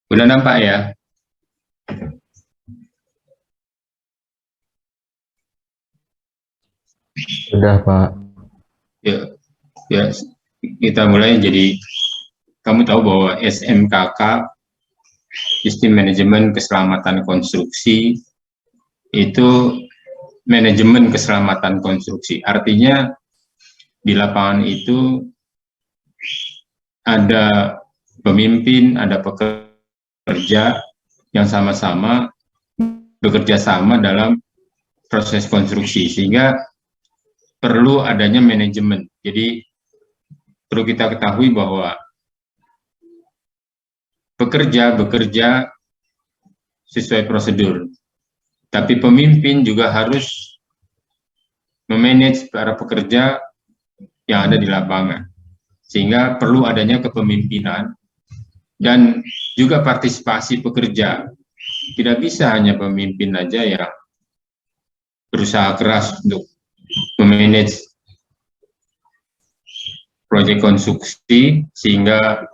Udah nampak ya? Sudah, Pak. Ya, ya, kita mulai. Jadi kamu tahu bahwa SMKK, Sistem Manajemen Keselamatan Konstruksi, itu manajemen keselamatan konstruksi. Artinya di lapangan itu ada pemimpin, ada pekerja yang sama-sama bekerja sama dalam proses konstruksi, sehingga perlu adanya manajemen. Jadi perlu kita ketahui bahwa pekerja bekerja sesuai prosedur, tapi pemimpin juga harus memanage para pekerja yang ada di lapangan, sehingga perlu adanya kepemimpinan dan juga partisipasi pekerja. Tidak bisa hanya pemimpin aja yang berusaha keras untuk memanage proyek konstruksi sehingga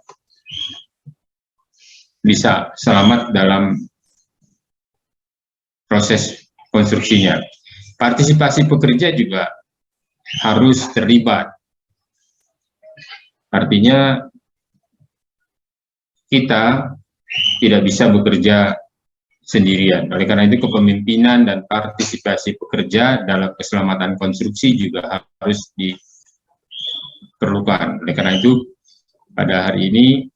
bisa selamat dalam proses konstruksinya. Partisipasi pekerja juga harus terlibat. Artinya kita tidak bisa bekerja sendirian. Oleh karena itu kepemimpinan dan partisipasi pekerja dalam keselamatan konstruksi juga harus diperlukan. Oleh karena itu pada hari ini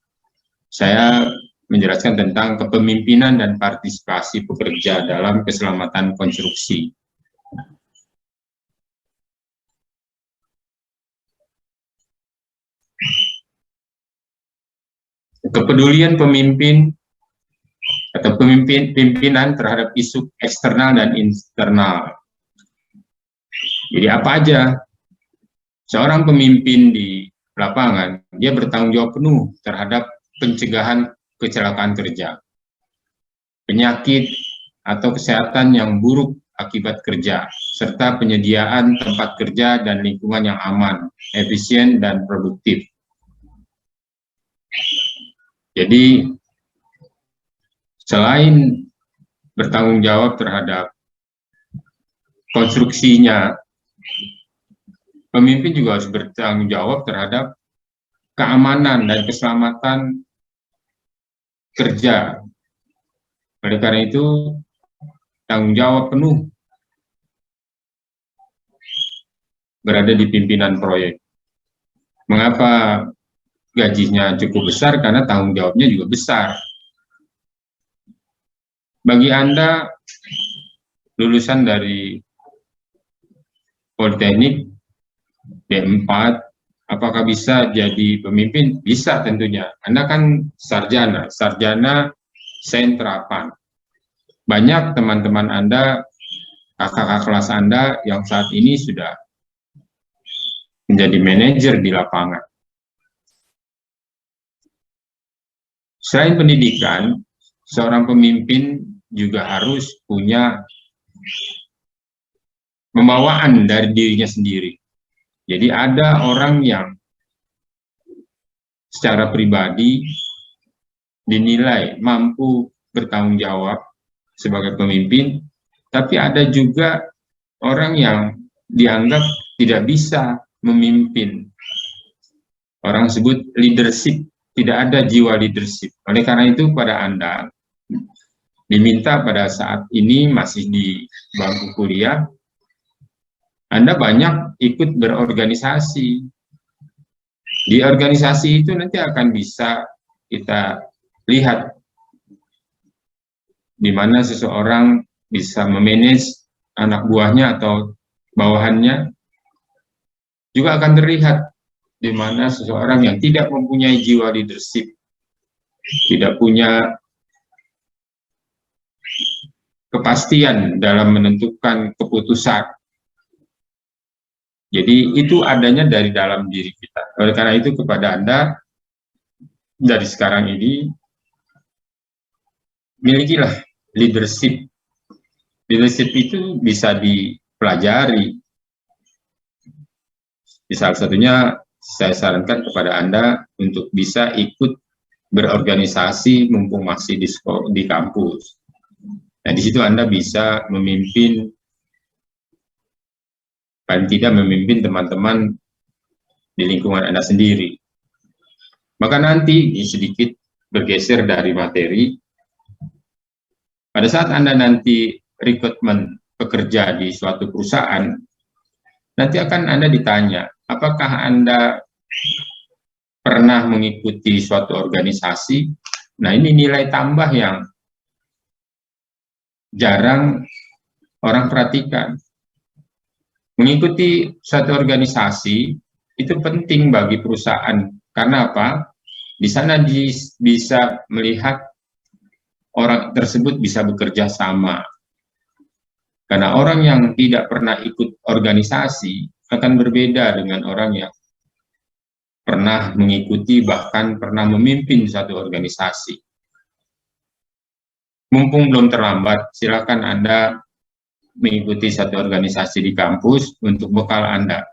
saya menjelaskan tentang kepemimpinan dan partisipasi pekerja dalam keselamatan konstruksi. Kepedulian pemimpin atau pimpinan terhadap isu eksternal dan internal. Jadi apa aja seorang pemimpin di lapangan, dia bertanggung jawab penuh terhadap pencegahan kecelakaan kerja, penyakit atau kesehatan yang buruk akibat kerja, serta penyediaan tempat kerja dan lingkungan yang aman, efisien, dan produktif. Jadi selain bertanggung jawab terhadap konstruksinya, pemimpin juga harus bertanggung jawab terhadap keamanan dan keselamatan kerja. Oleh karena itu, tanggung jawab penuh berada di pimpinan proyek. Mengapa gajinya cukup besar? Karena tanggung jawabnya juga besar. Bagi Anda lulusan dari Politeknik D4, apakah bisa jadi pemimpin? Bisa tentunya. Anda kan sarjana sentrapan. Banyak teman-teman Anda, kakak-kakak kelas Anda yang saat ini sudah menjadi manajer di lapangan. Selain pendidikan, seorang pemimpin juga harus punya pembawaan dari dirinya sendiri. Jadi ada orang yang secara pribadi dinilai mampu bertanggung jawab sebagai pemimpin, tapi ada juga orang yang dianggap tidak bisa memimpin. Orang sebut leadership, tidak ada jiwa leadership. Oleh karena itu pada Anda diminta pada saat ini masih di bangku kuliah, Anda banyak ikut berorganisasi. Di organisasi itu nanti akan bisa kita lihat di mana seseorang bisa memanage anak buahnya atau bawahannya, juga akan terlihat di mana seseorang yang tidak mempunyai jiwa leadership, tidak punya kepastian dalam menentukan keputusan. Jadi itu adanya dari dalam diri kita. Oleh karena itu kepada Anda, dari sekarang ini, milikilah leadership. Leadership itu bisa dipelajari. Salah satunya saya sarankan kepada Anda untuk bisa ikut berorganisasi mumpung masih di kampus. Nah, di situ Anda bisa memimpin, paling tidak memimpin teman-teman di lingkungan Anda sendiri. Maka nanti sedikit bergeser dari materi, pada saat Anda nanti rekrutmen pekerja di suatu perusahaan, nanti akan Anda ditanya, apakah Anda pernah mengikuti suatu organisasi? Nah, ini nilai tambah yang jarang orang perhatikan. Mengikuti suatu organisasi itu penting bagi perusahaan. Karena apa? Di sana bisa melihat orang tersebut bisa bekerja sama. Karena orang yang tidak pernah ikut organisasi akan berbeda dengan orang yang pernah mengikuti, bahkan pernah memimpin satu organisasi. Mumpung belum terlambat, silakan Anda mengikuti satu organisasi di kampus untuk bekal Anda.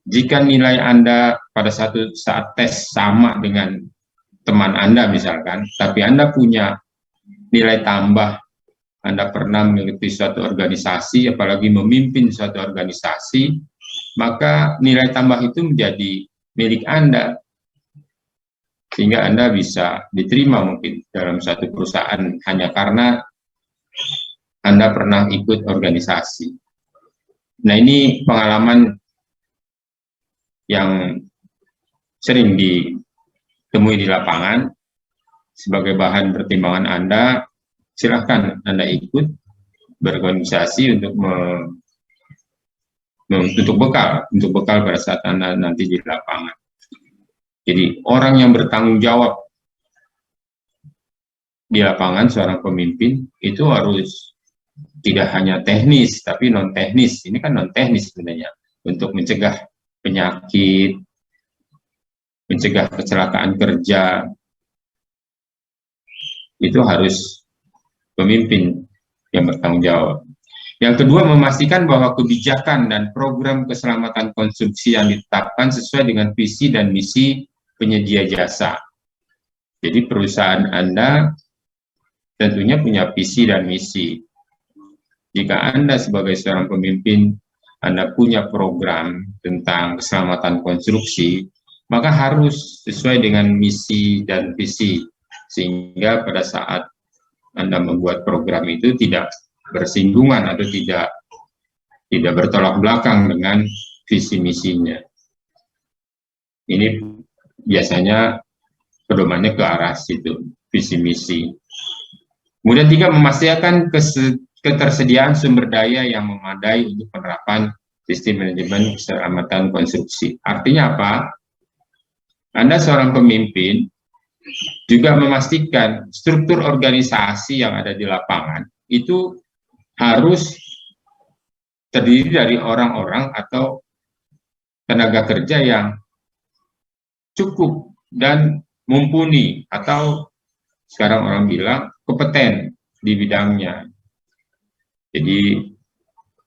Jika nilai Anda pada satu saat tes sama dengan teman Anda misalkan, tapi Anda punya nilai tambah, Anda pernah mengikuti suatu organisasi, apalagi memimpin suatu organisasi, maka nilai tambah itu menjadi milik Anda, sehingga Anda bisa diterima mungkin dalam satu perusahaan hanya karena Anda pernah ikut organisasi. Nah, ini pengalaman yang sering ditemui di lapangan. Sebagai bahan pertimbangan Anda, silahkan Anda ikut berorganisasi untuk bekal pada saat Anda nanti di lapangan. Jadi orang yang bertanggung jawab di lapangan, seorang pemimpin, itu harus tidak hanya teknis, tapi non-teknis. Ini kan non-teknis sebenarnya, untuk mencegah penyakit, mencegah kecelakaan kerja, itu harus pemimpin yang bertanggung jawab. Yang kedua, memastikan bahwa kebijakan dan program keselamatan konstruksi yang ditetapkan sesuai dengan visi dan misi penyedia jasa. Jadi perusahaan Anda tentunya punya visi dan misi. Jika Anda sebagai seorang pemimpin, Anda punya program tentang keselamatan konstruksi, maka harus sesuai dengan misi dan visi, sehingga pada saat Anda membuat program itu tidak bersinggungan atau tidak bertolak belakang dengan visi misinya. Ini biasanya pedomannya ke arah situ, visi misi. Kemudian tiga, memastikan ketersediaan sumber daya yang memadai untuk penerapan sistem manajemen keselamatan konstruksi. Artinya apa? Anda seorang pemimpin juga memastikan struktur organisasi yang ada di lapangan itu harus terdiri dari orang-orang atau tenaga kerja yang cukup dan mumpuni, atau sekarang orang bilang kompeten di bidangnya. Jadi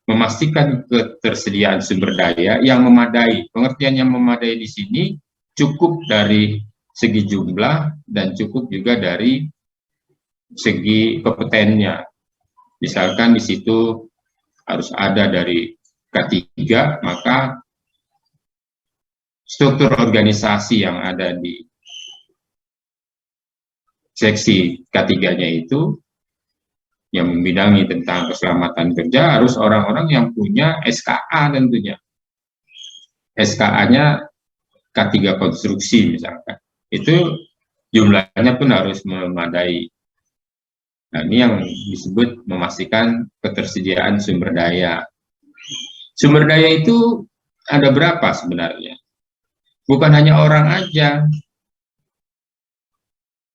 memastikan ketersediaan sumber daya yang memadai. Pengertian yang memadai di sini cukup dari segi jumlah dan cukup juga dari segi kompetennya. Misalkan di situ harus ada dari K3, maka struktur organisasi yang ada di seksi K3-nya itu yang membidangi tentang keselamatan kerja harus orang-orang yang punya SKA tentunya. SKA-nya K3 konstruksi misalkan. Itu jumlahnya pun harus memadai. Nah, ini yang disebut memastikan ketersediaan sumber daya. Sumber daya itu ada berapa sebenarnya? Bukan hanya orang aja.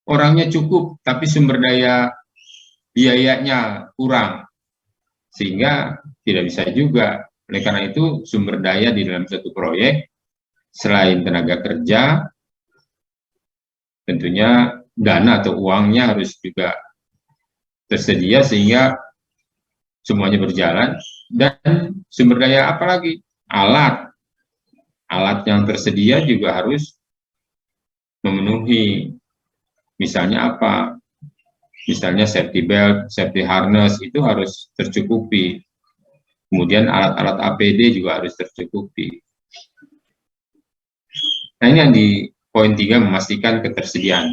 Orangnya cukup, tapi sumber daya biayanya kurang. Sehingga tidak bisa juga. Oleh karena itu, sumber daya di dalam satu proyek, selain tenaga kerja, tentunya dana atau uangnya harus juga tersedia sehingga semuanya berjalan. Dan sumber daya apalagi? Alat. alat yang tersedia juga harus memenuhi. Misalnya apa? Misalnya safety belt, safety harness itu harus tercukupi. Kemudian alat-alat APD juga harus tercukupi. Nah, ini yang di poin 3, memastikan ketersediaan.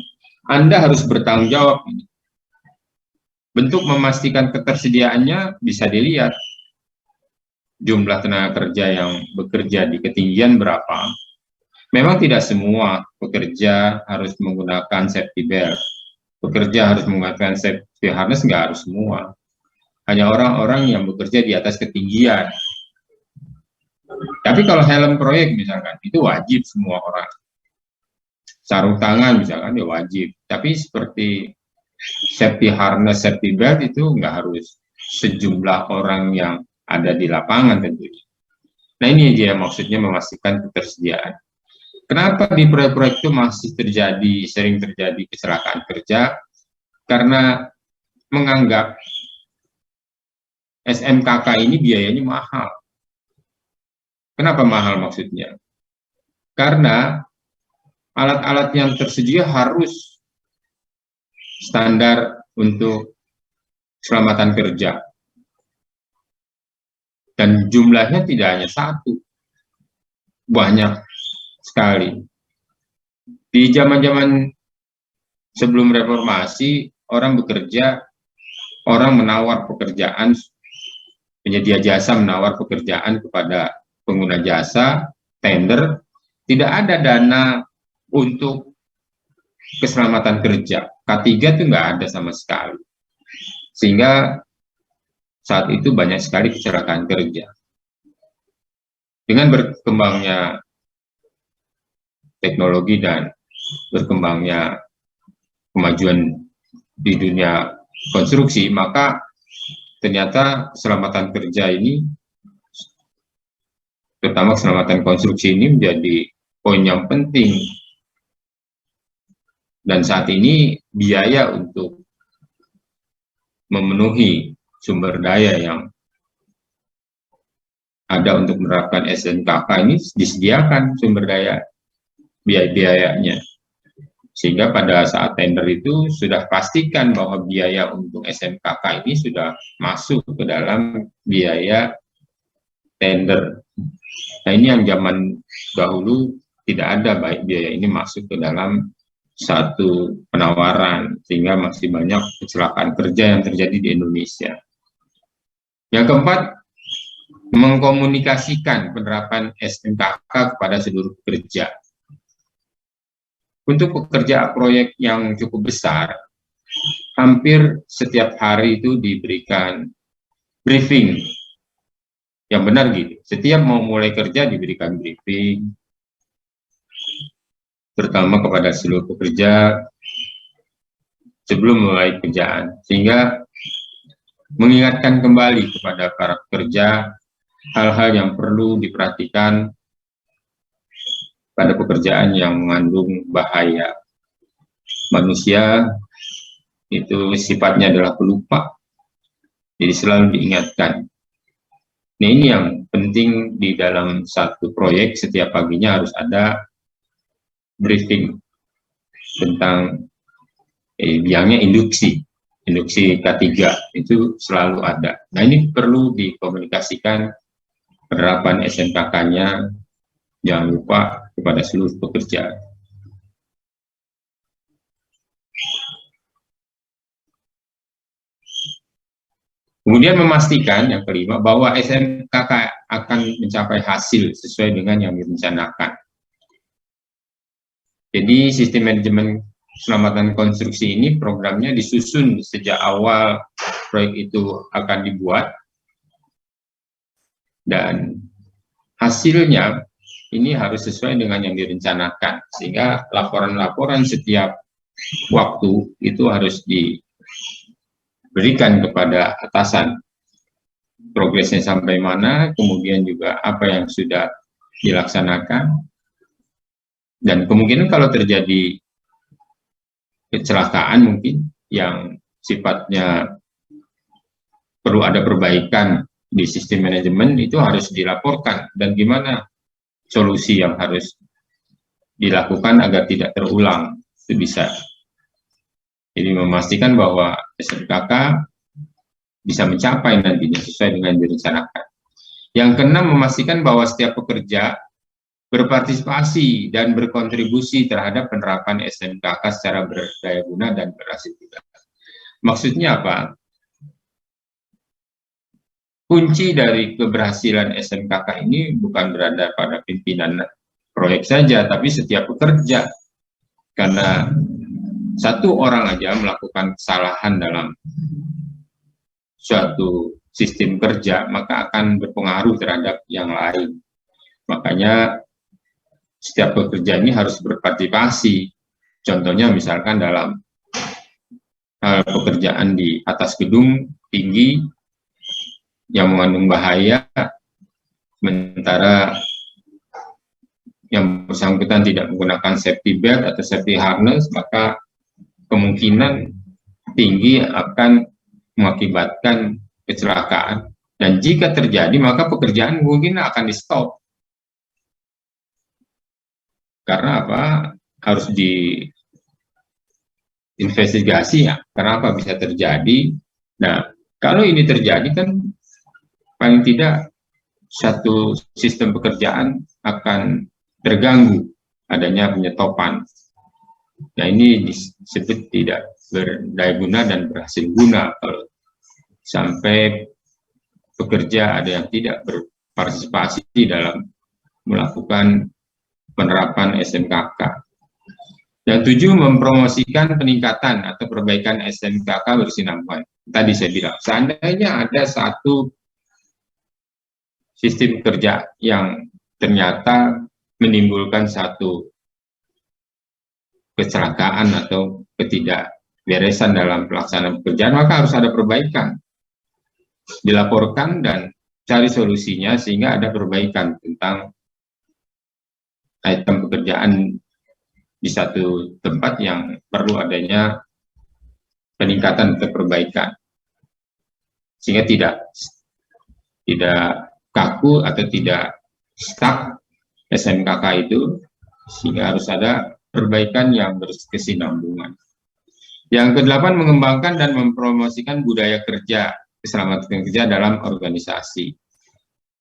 Anda harus bertanggung jawab. Bentuk memastikan ketersediaannya bisa dilihat. Jumlah tenaga kerja yang bekerja di ketinggian berapa. Memang tidak semua pekerja harus menggunakan safety belt. Pekerja harus menggunakan safety harness, nggak harus semua. Hanya orang-orang yang bekerja di atas ketinggian. Tapi kalau helm proyek misalkan, itu wajib semua orang. Sarung tangan misalkan, ya wajib. Tapi seperti safety harness, safety belt itu nggak harus sejumlah orang yang ada di lapangan tentunya. Nah, ini dia maksudnya memastikan ketersediaan. Kenapa di proyek-proyek itu masih sering terjadi kecelakaan kerja? Karena menganggap SMKK ini biayanya mahal. Kenapa mahal maksudnya? Karena alat-alat yang tersedia harus standar untuk keselamatan kerja. Dan jumlahnya tidak hanya satu, banyak sekali. Di zaman-zaman sebelum reformasi, orang bekerja, orang menawar pekerjaan, penyedia jasa menawar pekerjaan kepada pengguna jasa, tender, tidak ada dana untuk keselamatan kerja. K3 itu nggak ada sama sekali. Sehingga saat itu banyak sekali kecelakaan kerja. Dengan berkembangnya teknologi dan berkembangnya kemajuan di dunia konstruksi, maka ternyata keselamatan kerja ini, terutama keselamatan konstruksi ini menjadi poin yang penting. Dan saat ini biaya untuk memenuhi sumber daya yang ada untuk menerapkan SMKK ini disediakan sumber daya biayanya. Sehingga pada saat tender itu sudah pastikan bahwa biaya untuk SMKK ini sudah masuk ke dalam biaya tender. Nah, ini yang zaman dahulu tidak ada baik biaya ini masuk ke dalam satu penawaran, sehingga masih banyak kecelakaan kerja yang terjadi di Indonesia. Yang keempat, mengkomunikasikan penerapan SMKK kepada seluruh pekerja. Untuk pekerja proyek yang cukup besar, hampir setiap hari itu diberikan briefing yang benar gitu. Setiap mau mulai kerja diberikan briefing, terutama kepada seluruh pekerja sebelum mulai kerjaan, sehingga mengingatkan kembali kepada para pekerja hal-hal yang perlu diperhatikan pada pekerjaan yang mengandung bahaya. Manusia itu sifatnya adalah pelupa, jadi selalu diingatkan. Nah, ini yang penting di dalam satu proyek, setiap paginya harus ada briefing tentang bilangnya induksi K3 itu selalu ada. Nah, ini perlu dikomunikasikan penerapan SMKK-nya, jangan lupa kepada seluruh pekerja. Kemudian memastikan yang kelima bahwa SMKK akan mencapai hasil sesuai dengan yang direncanakan. Jadi sistem manajemen keselamatan konstruksi ini programnya disusun sejak awal proyek itu akan dibuat, dan hasilnya ini harus sesuai dengan yang direncanakan, sehingga laporan-laporan setiap waktu itu harus diberikan kepada atasan, progresnya sampai mana, kemudian juga apa yang sudah dilaksanakan. Dan kemungkinan kalau terjadi kecelakaan mungkin yang sifatnya perlu ada perbaikan di sistem manajemen, itu harus dilaporkan dan gimana solusi yang harus dilakukan agar tidak terulang. Itu bisa. Jadi memastikan bahwa SMKK bisa mencapai nantinya sesuai dengan direncanakan. Yang keenam, memastikan bahwa setiap pekerja berpartisipasi dan berkontribusi terhadap penerapan SMKK secara berdaya guna dan berhasil juga. Maksudnya apa? Kunci dari keberhasilan SMKK ini bukan berada pada pimpinan proyek saja, tapi setiap pekerja. Karena satu orang aja melakukan kesalahan dalam suatu sistem kerja, maka akan berpengaruh terhadap yang lain. Makanya setiap pekerja ini harus berpartisipasi. Contohnya misalkan dalam pekerjaan di atas gedung tinggi yang mengandung bahaya, sementara yang bersangkutan tidak menggunakan safety belt atau safety harness, maka kemungkinan tinggi akan mengakibatkan kecelakaan. Dan jika terjadi, maka pekerjaan mungkin akan di-stop. Karena apa? Harus diinvestigasi ya, kenapa bisa terjadi. Nah, kalau ini terjadi kan paling tidak satu sistem pekerjaan akan terganggu adanya penyetopan. Nah, ini disebut tidak berdaya guna dan berhasil guna kalau sampai pekerja ada yang tidak berpartisipasi dalam melakukan penerapan SMKK. Yang tujuh, mempromosikan peningkatan atau perbaikan SMKK berkesinambungan. Tadi saya bilang, seandainya ada satu sistem kerja yang ternyata menimbulkan satu kecelakaan atau ketidakberesan dalam pelaksanaan pekerjaan, maka harus ada perbaikan. Dilaporkan dan cari solusinya sehingga ada perbaikan tentang item pekerjaan di satu tempat yang perlu adanya peningkatan atau perbaikan, sehingga tidak kaku atau tidak stuck SMKK itu, sehingga harus ada perbaikan yang berkesinambungan. Yang kedelapan, mengembangkan dan mempromosikan budaya kerja, keselamatan kerja dalam organisasi.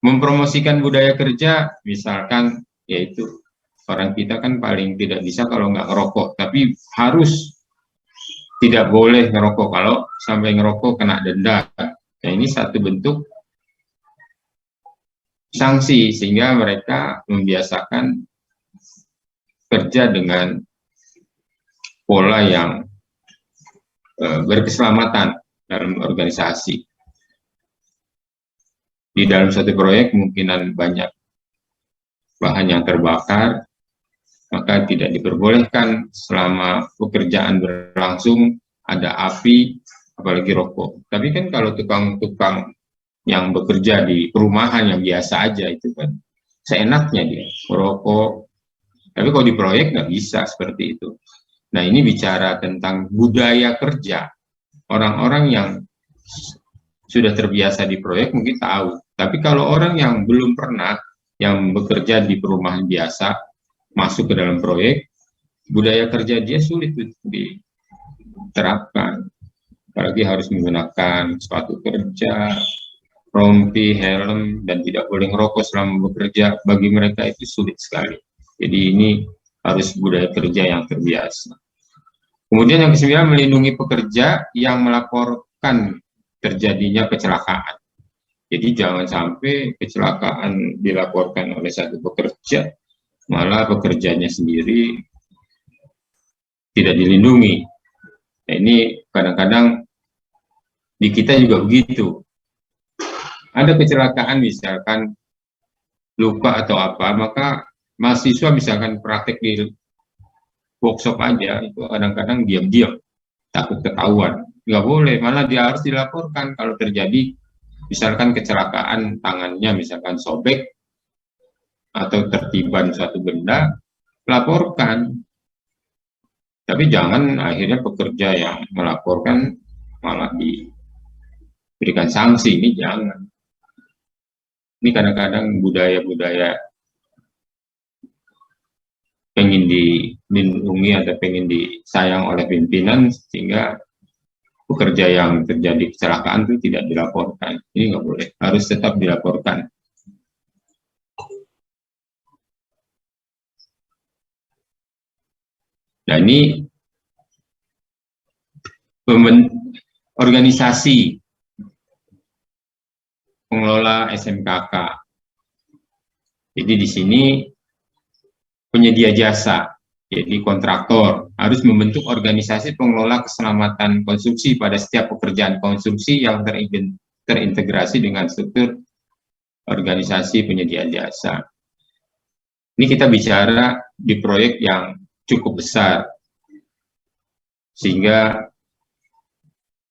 Mempromosikan budaya kerja, misalkan yaitu orang kita kan paling tidak bisa kalau nggak ngerokok, tapi harus tidak boleh ngerokok. Kalau sampai ngerokok kena denda. Nah, ini satu bentuk sanksi sehingga mereka membiasakan kerja dengan pola yang berkeselamatan dalam organisasi. Di dalam satu proyek kemungkinan banyak bahan yang terbakar, maka tidak diperbolehkan selama pekerjaan berlangsung ada api, apalagi rokok. Tapi kan kalau tukang-tukang yang bekerja di perumahan yang biasa aja itu kan seenaknya dia merokok. Tapi kalau di proyek nggak bisa seperti itu. Nah, ini bicara tentang budaya kerja. Orang-orang yang sudah terbiasa di proyek mungkin tahu. Tapi kalau orang yang belum pernah, yang bekerja di perumahan biasa, masuk ke dalam proyek, budaya kerja dia sulit diterapkan. Apalagi harus menggunakan sepatu kerja, rompi, helm, dan tidak boleh ngerokok selama bekerja. Bagi mereka itu sulit sekali. Jadi ini harus budaya kerja yang terbiasa. Kemudian yang ke-9, melindungi pekerja yang melaporkan terjadinya kecelakaan. Jadi jangan sampai kecelakaan dilaporkan oleh satu pekerja, malah pekerjanya sendiri tidak dilindungi. Nah, ini kadang-kadang di kita juga begitu. Ada kecelakaan misalkan luka atau apa, maka mahasiswa misalkan praktek di workshop aja, itu kadang-kadang diam-diam, takut ketahuan. Nggak boleh, malah dia harus dilaporkan kalau terjadi misalkan kecelakaan tangannya misalkan sobek atau tertiban suatu benda, laporkan. Tapi jangan akhirnya pekerja yang melaporkan malah diberikan sanksi, ini jangan. Ini kadang-kadang budaya-budaya dilindungi atau pengen disayang oleh pimpinan, sehingga pekerja yang terjadi kecelakaan itu tidak dilaporkan. Ini nggak boleh, harus tetap dilaporkan. Nah, ini organisasi pengelola SMKK. Jadi di sini penyedia jasa, jadi kontraktor, harus membentuk organisasi pengelola keselamatan konstruksi pada setiap pekerjaan konstruksi yang terintegrasi dengan struktur organisasi penyedia jasa. Ini kita bicara di proyek yang cukup besar, sehingga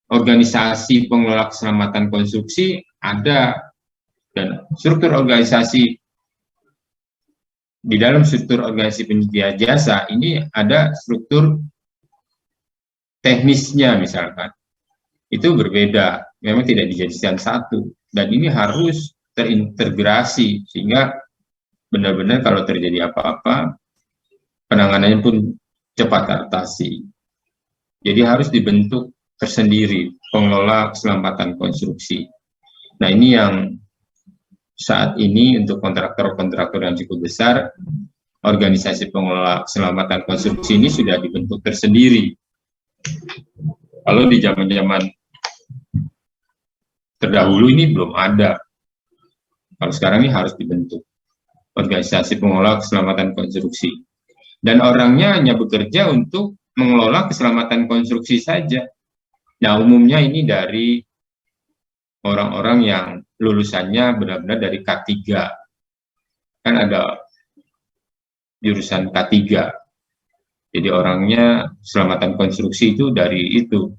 organisasi pengelola keselamatan konstruksi ada, dan struktur organisasi di dalam struktur organisasi penyedia jasa ini ada struktur teknisnya misalkan. Itu berbeda, memang tidak dijadikan satu, dan ini harus terintegrasi sehingga benar-benar kalau terjadi apa-apa penanganannya pun cepat teratasi. Jadi harus dibentuk tersendiri pengelola keselamatan konstruksi. Nah, ini yang saat ini untuk kontraktor-kontraktor yang cukup besar, organisasi pengelola keselamatan konstruksi ini sudah dibentuk tersendiri. Kalau di zaman-zaman terdahulu ini belum ada. Kalau sekarang ini harus dibentuk organisasi pengelola keselamatan konstruksi. Dan orangnya hanya bekerja untuk mengelola keselamatan konstruksi saja. Nah, umumnya ini dari orang-orang yang lulusannya benar-benar dari K3. Kan ada jurusan K3. Jadi orangnya keselamatan konstruksi itu dari itu.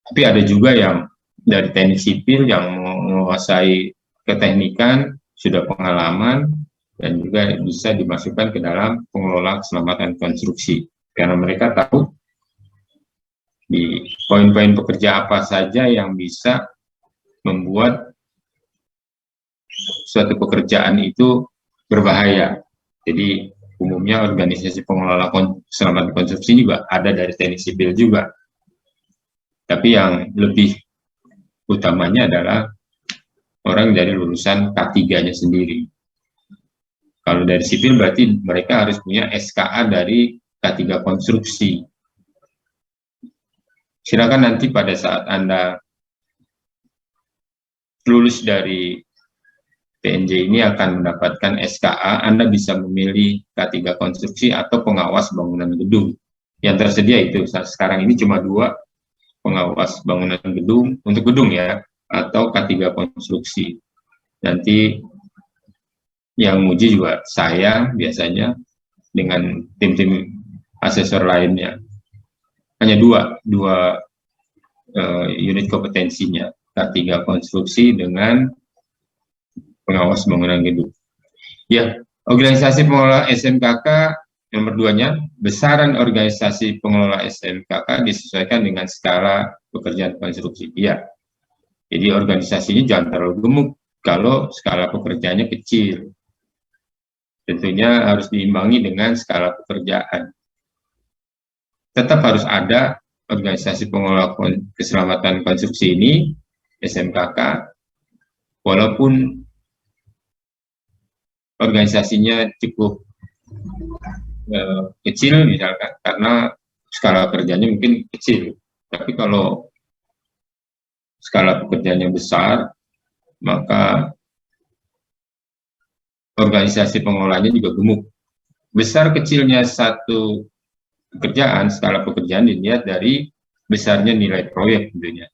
Tapi ada juga yang dari teknik sipil yang menguasai keteknikan, sudah pengalaman, dan juga bisa dimasukkan ke dalam pengelola keselamatan konstruksi. Karena mereka tahu di poin-poin pekerja apa saja yang bisa membuat suatu pekerjaan itu berbahaya. Jadi umumnya organisasi pengelola keselamatan konstruksi juga ada dari teknik sipil juga. Tapi yang lebih utamanya adalah orang dari lulusan K3-nya sendiri. Kalau dari sipil berarti mereka harus punya SKA dari K3 konstruksi. Silakan nanti pada saat Anda lulus dari PNJ ini akan mendapatkan SKA, Anda bisa memilih K3 konstruksi atau pengawas bangunan gedung. Yang tersedia itu sekarang ini cuma 2, pengawas bangunan gedung, untuk gedung ya, atau K3 konstruksi. Nanti yang uji juga saya biasanya dengan tim-tim asesor lainnya. Hanya dua unit kompetensinya, K3 konstruksi dengan pengawas bangunan gedung. Ya, organisasi pengelola SMKK nomor 2-nya, besaran organisasi pengelola SMKK disesuaikan dengan skala pekerjaan konstruksi. Ya, jadi organisasinya jangan terlalu gemuk kalau skala pekerjaannya kecil. Tentunya harus diimbangi dengan skala pekerjaan. Tetap harus ada organisasi pengelola keselamatan konstruksi ini, SMKK, walaupun organisasinya cukup kecil misalkan, karena skala kerjanya mungkin kecil. Tapi kalau skala pekerjaannya besar, maka organisasi pengelolanya juga gemuk. Besar kecilnya satu pekerjaan, skala pekerjaan dilihat dari besarnya nilai proyek tentunya.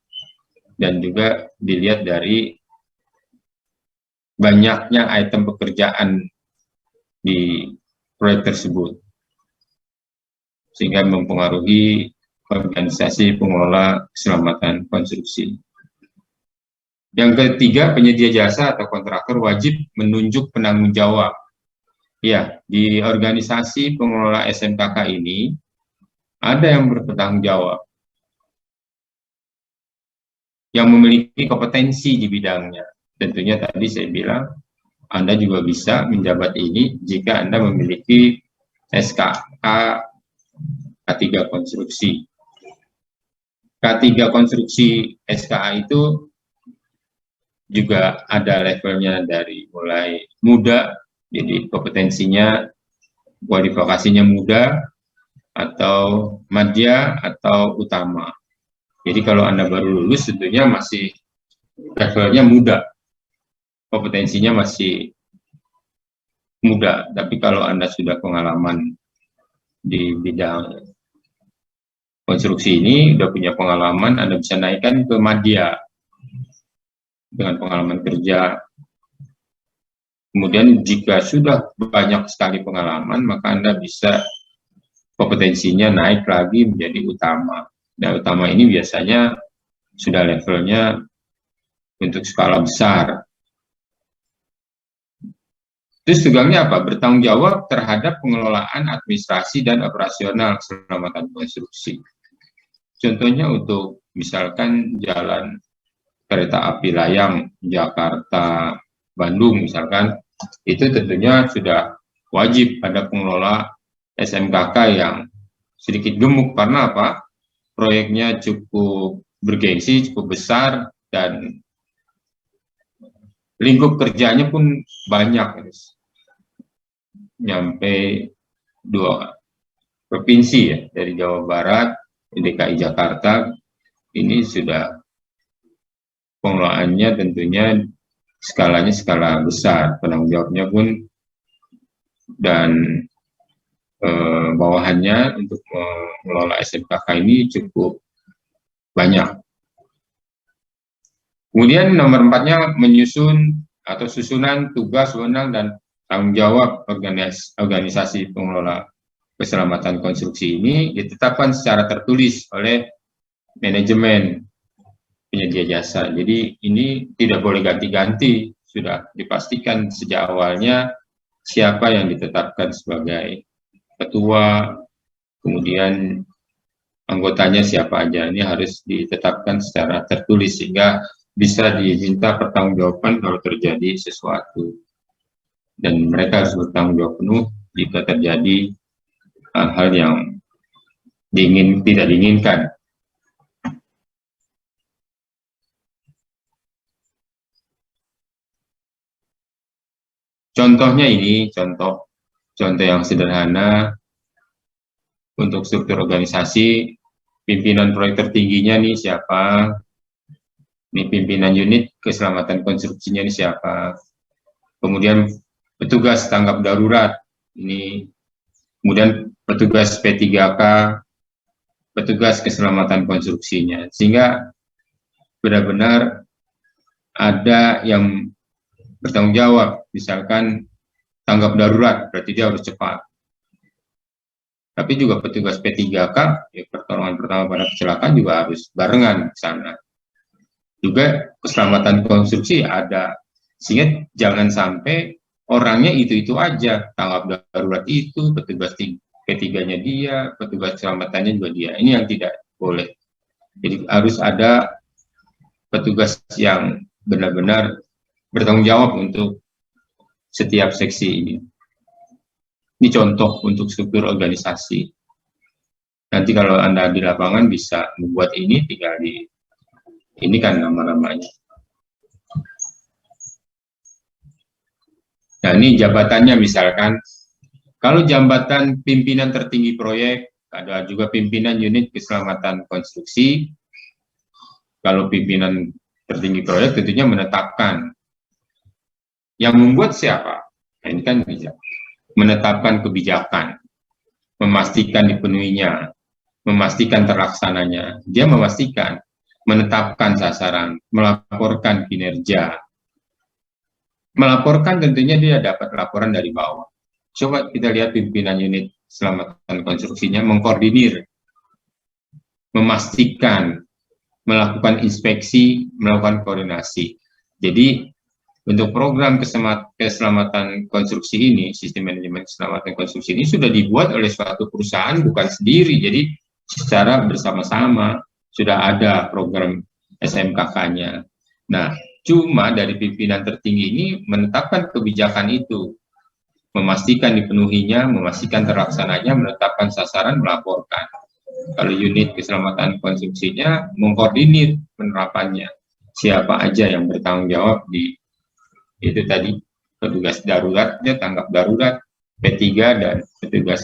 Dan juga dilihat dari banyaknya item pekerjaan di proyek tersebut. Sehingga mempengaruhi organisasi pengelola keselamatan konstruksi. Yang ketiga, penyedia jasa atau kontraktor wajib menunjuk penanggung jawab. Ya, di organisasi pengelola SMKK ini ada yang bertanggung jawab, yang memiliki kompetensi di bidangnya. Tentunya tadi saya bilang, Anda juga bisa menjabat ini jika Anda memiliki SKA K3 konstruksi. K3 konstruksi SKA itu juga ada levelnya dari mulai muda, jadi kompetensinya, kualifikasinya muda, atau madya, atau utama. Jadi kalau Anda baru lulus tentunya masih levelnya muda, kompetensinya masih muda. Tapi kalau Anda sudah pengalaman di bidang konstruksi ini, udah punya pengalaman, Anda bisa naikkan ke madya dengan pengalaman kerja. Kemudian jika sudah banyak sekali pengalaman, maka Anda bisa kompetensinya naik lagi menjadi utama. Nah, utama ini biasanya sudah levelnya untuk skala besar. Terus tugasnya apa? Bertanggung jawab terhadap pengelolaan administrasi dan operasional keselamatan konstruksi. Contohnya untuk misalkan jalan kereta api layang Jakarta Bandung misalkan, itu tentunya sudah wajib ada pengelola SMKK yang sedikit gemuk. Karena apa? Proyeknya cukup bergengsi, cukup besar, dan lingkup kerjanya pun banyak, nyampe 2 provinsi ya, dari Jawa Barat, DKI Jakarta. Ini sudah pengelolaannya tentunya skalanya skala besar, penanggung jawabnya pun dan bawahannya untuk mengelola SMKK ini cukup banyak. Kemudian nomor 4-nya menyusun atau susunan tugas, wewenang, dan tanggung jawab organisasi pengelola keselamatan konstruksi ini ditetapkan secara tertulis oleh manajemen penyedia jasa. Jadi ini tidak boleh ganti-ganti, sudah dipastikan sejak awalnya siapa yang ditetapkan sebagai ketua, kemudian anggotanya siapa aja. Ini harus ditetapkan secara tertulis sehingga bisa diminta pertanggungjawaban kalau terjadi sesuatu. Dan mereka harus bertanggung jawab penuh jika terjadi hal-hal yang tidak diinginkan. Contohnya ini, contoh yang sederhana untuk struktur organisasi. Pimpinan proyek tertingginya nih siapa? Ini pimpinan unit keselamatan konstruksinya ini siapa? Kemudian petugas tanggap darurat ini, kemudian petugas P3K, petugas keselamatan konstruksinya, sehingga benar-benar ada yang bertanggung jawab. Misalkan tanggap darurat, berarti dia harus cepat. Tapi juga petugas P3K, ya, pertolongan pertama pada kecelakaan juga harus barengan ke sana. Juga keselamatan konstruksi ada, sehingga jangan sampai orangnya itu-itu aja, tanggap darurat itu, petugas P3-nya dia, petugas keselamatannya juga dia. Ini yang tidak boleh. Jadi harus ada petugas yang benar-benar bertanggung jawab untuk setiap seksi ini. Ini contoh untuk struktur organisasi. Nanti kalau Anda di lapangan bisa membuat ini, tinggal ini kan nama-namanya. Nah, ini jabatannya misalkan, kalau jabatan pimpinan tertinggi proyek, ada juga pimpinan unit keselamatan konstruksi. Kalau pimpinan tertinggi proyek tentunya menetapkan. Yang membuat siapa? Nah, ini kan bisa menetapkan kebijakan, memastikan dipenuhinya, memastikan terlaksananya. Dia memastikan, menetapkan sasaran, melaporkan kinerja. Melaporkan tentunya dia dapat laporan dari bawah. Coba kita lihat pimpinan unit keselamatan konstruksinya mengkoordinir, memastikan, melakukan inspeksi, melakukan koordinasi. Jadi untuk program keselamatan konstruksi ini, sistem manajemen keselamatan konstruksi ini sudah dibuat oleh suatu perusahaan, bukan sendiri. Jadi secara bersama-sama sudah ada program SMKK-nya. Nah, cuma dari pimpinan tertinggi ini menetapkan kebijakan itu. memastikan dipenuhinya, memastikan terlaksananya, menetapkan sasaran, melaporkan. Kalau unit keselamatan konstruksinya mengkoordinir penerapannya, siapa aja yang bertanggung jawab di itu tadi, petugas daruratnya, tanggap darurat, P3 dan petugas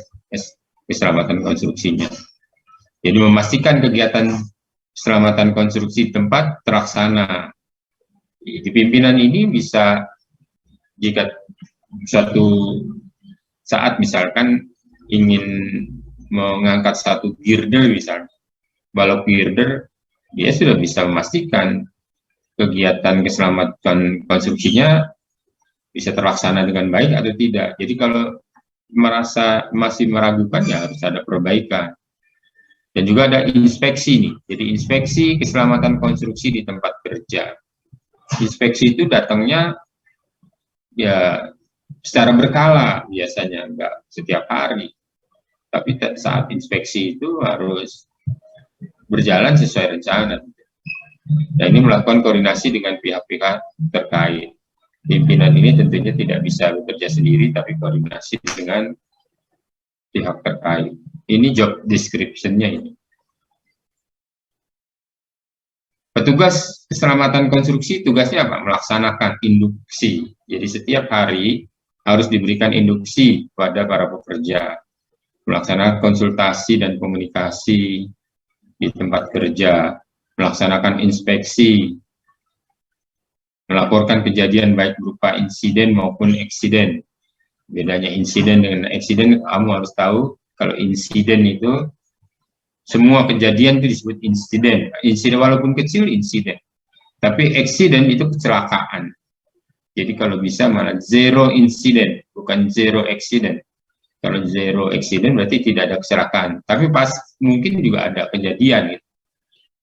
keselamatan konstruksinya. Jadi memastikan kegiatan keselamatan konstruksi tempat terlaksana. Di pimpinan ini bisa, jika suatu saat misalkan ingin mengangkat satu girder misalnya, balok girder, dia sudah bisa memastikan kegiatan keselamatan konstruksinya bisa terlaksana dengan baik atau tidak. Jadi kalau merasa masih meragukan, ya harus ada perbaikan. Dan juga ada inspeksi nih. Jadi inspeksi keselamatan konstruksi di tempat kerja. Inspeksi itu datangnya ya secara berkala biasanya, enggak setiap hari. Tapi saat inspeksi itu harus berjalan sesuai rencana. Dan ini melakukan koordinasi dengan pihak-pihak terkait. Pimpinan ini tentunya tidak bisa bekerja sendiri, tapi koordinasi dengan pihak terkait. Ini job description-nya ini. Petugas keselamatan konstruksi tugasnya apa? Melaksanakan induksi. Jadi setiap hari harus diberikan induksi pada para pekerja. Melaksanakan konsultasi dan komunikasi di tempat kerja. Melaksanakan inspeksi. Melaporkan kejadian baik berupa insiden maupun eksiden. Bedanya insiden dengan eksiden, kamu harus tahu, kalau insiden itu semua kejadian itu disebut insiden. Insiden walaupun kecil, insiden. Tapi eksiden itu kecelakaan. Jadi kalau bisa malah zero insiden, bukan zero accident. Kalau zero accident berarti tidak ada kecelakaan. Tapi pas mungkin juga ada kejadian. Gitu.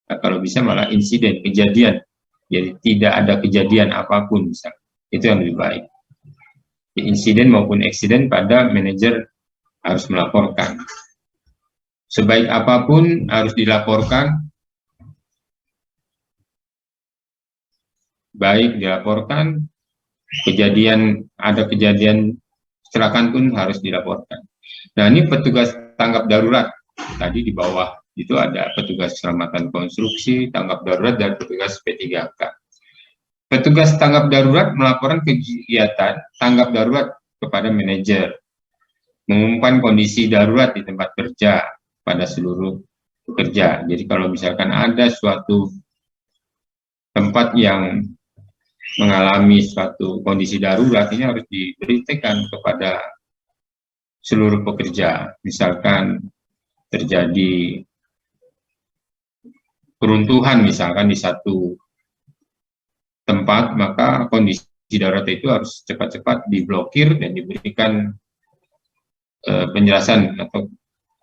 Nah, kalau bisa malah insiden, kejadian. Jadi tidak ada kejadian apapun. Misalnya. Itu yang lebih baik. Insiden maupun accident pada manajer harus melaporkan. Sebaik apapun harus dilaporkan, baik dilaporkan, ada kejadian kecelakaan pun harus dilaporkan. Nah ini petugas tanggap darurat, tadi di bawah itu ada petugas keselamatan konstruksi, tanggap darurat, dan petugas P3K. Petugas tanggap darurat melaporkan kegiatan tanggap darurat kepada manajer, mengumumkan kondisi darurat di tempat kerja, pada seluruh pekerja. Jadi kalau misalkan ada suatu tempat yang mengalami suatu kondisi darurat, ini harus diberitakan kepada seluruh pekerja. Misalkan terjadi keruntuhan misalkan di satu tempat, maka kondisi darurat itu harus cepat-cepat diblokir dan diberikan penjelasan atau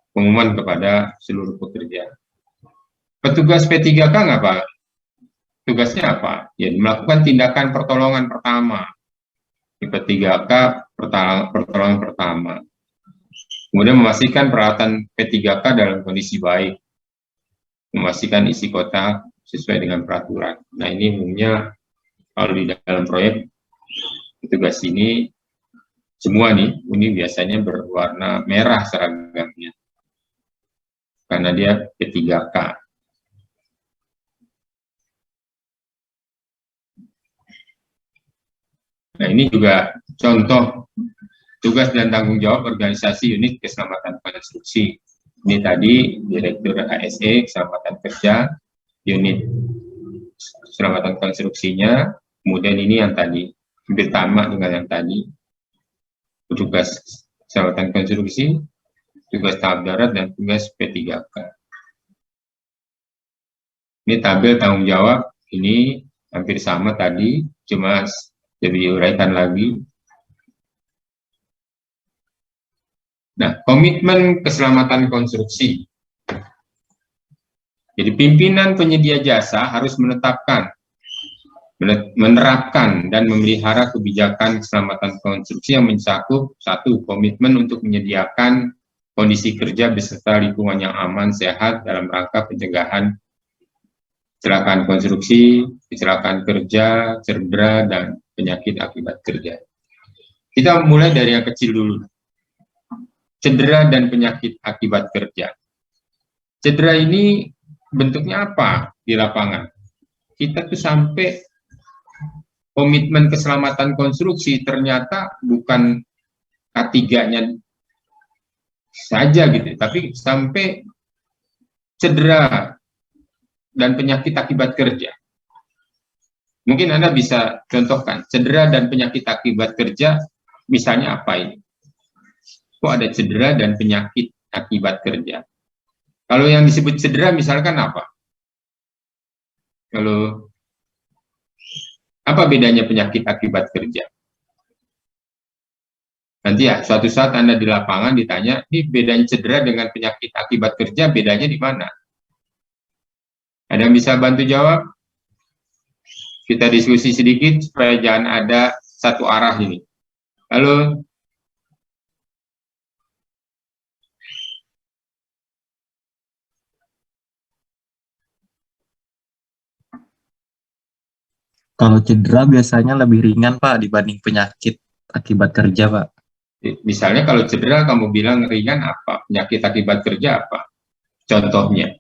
pengumuman kepada seluruh pekerja. Petugas P3K apa? Tugasnya apa? Ya, melakukan tindakan pertolongan pertama. Di P3K pertolongan pertama. Kemudian memastikan peralatan P3K dalam kondisi baik. Memastikan isi kotak sesuai dengan peraturan. Nah ini umumnya kalau di dalam proyek petugas ini semua nih, ini biasanya berwarna merah seragamnya. Karena dia P3K. Nah ini juga contoh tugas dan tanggung jawab organisasi unit keselamatan konstruksi. Ini tadi Direktur HSE Keselamatan Kerja, unit keselamatan konstruksinya, kemudian ini yang tadi, hampir sama dengan yang tadi, tugas keselamatan konstruksi, tugas tahap darat, dan tugas P3K. Ini tabel tanggung jawab, ini hampir sama tadi, cuma lebih diuraikan lagi. Nah, komitmen keselamatan konstruksi. Jadi pimpinan penyedia jasa harus menerapkan dan memelihara kebijakan keselamatan konstruksi yang mencakup satu, komitmen untuk menyediakan kondisi kerja beserta lingkungan yang aman, sehat dalam rangka pencegahan kecelakaan konstruksi, kecelakaan kerja, cedera, dan penyakit akibat kerja. Kita mulai dari yang kecil dulu. Cedera dan penyakit akibat kerja. Cedera ini bentuknya apa di lapangan? Kita tuh sampai komitmen keselamatan konstruksi ternyata bukan K3-nya saja gitu, tapi sampai cedera dan penyakit akibat kerja. Mungkin Anda bisa contohkan, cedera dan penyakit akibat kerja, misalnya apa ini? Kok ada cedera dan penyakit akibat kerja? Kalau yang disebut cedera misalkan apa? Kalau apa bedanya penyakit akibat kerja? Nanti ya, suatu saat Anda di lapangan ditanya, ini bedanya cedera dengan penyakit akibat kerja, bedanya di mana? Ada yang bisa bantu jawab? Kita diskusi sedikit supaya jangan ada satu arah ini. Halo, Kalau cedera biasanya lebih ringan, Pak, dibanding penyakit akibat kerja, Pak. misalnya kalau cedera kamu bilang ringan apa? Penyakit akibat kerja apa? Contohnya.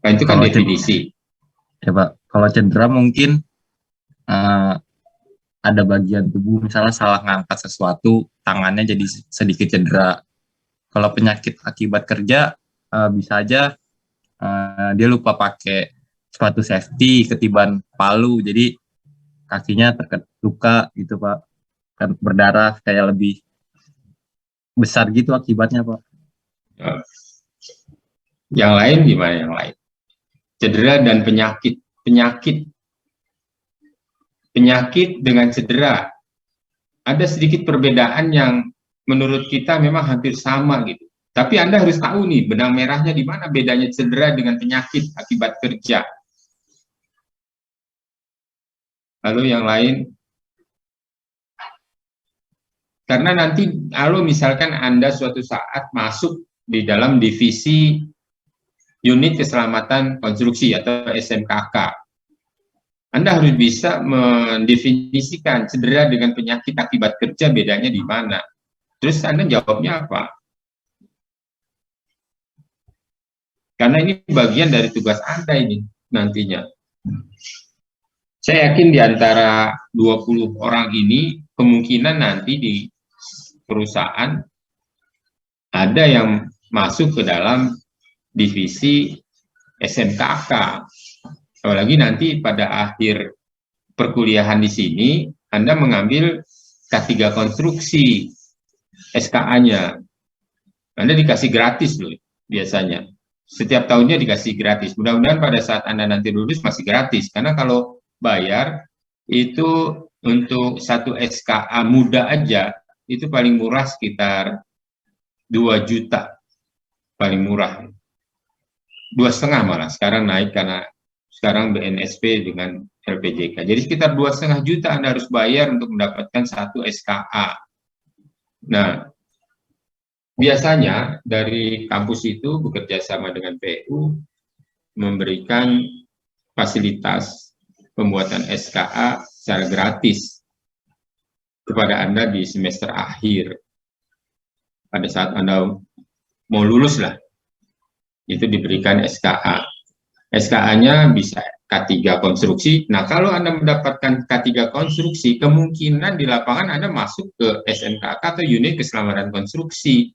Nah, itu kan Kalau cedera, definisi. ya, Pak, kalau cedera mungkin eh, ada bagian tubuh, misalnya salah ngangkat sesuatu, tangannya jadi sedikit cedera. Kalau penyakit akibat kerja, bisa aja dia lupa pakai sepatu safety, ketiban palu, jadi kakinya terluka gitu, Pak. Kan berdarah kayak lebih besar gitu akibatnya, Pak. Nah, yang lain gimana yang lain? Cedera dan penyakit. Penyakit dengan cedera. Ada sedikit perbedaan yang menurut kita memang hampir sama gitu. Tapi Anda harus tahu nih, benang merahnya di mana bedanya cedera dengan penyakit akibat kerja. Lalu yang lain, karena nanti kalau misalkan Anda suatu saat masuk di dalam divisi unit keselamatan konstruksi atau SMKK, Anda harus bisa mendefinisikan cedera dengan penyakit akibat kerja bedanya di mana. Terus Anda jawabnya apa? Karena ini bagian dari tugas Anda ini nantinya. Saya yakin di antara 20 orang ini kemungkinan nanti di perusahaan ada yang masuk ke dalam divisi SMKK. Apalagi nanti pada akhir perkuliahan di sini Anda mengambil K3 konstruksi SKA-nya. Anda dikasih gratis loh biasanya. Setiap tahunnya dikasih gratis. Mudah-mudahan pada saat Anda nanti lulus masih gratis. Karena kalau bayar itu untuk satu SKA muda aja itu paling murah sekitar 2 juta. Paling murah. 2,5 malah. Sekarang naik karena sekarang BNSP dengan LPJK. Jadi sekitar 2,5 juta Anda harus bayar untuk mendapatkan satu SKA. Nah, biasanya dari kampus itu bekerja sama dengan PU memberikan fasilitas pembuatan SKA secara gratis kepada Anda di semester akhir. Pada saat Anda mau lulus lah, itu diberikan SKA. SKA-nya bisa K3 konstruksi. Nah, kalau Anda mendapatkan K3 konstruksi, kemungkinan di lapangan Anda masuk ke SMKK atau unit keselamatan konstruksi.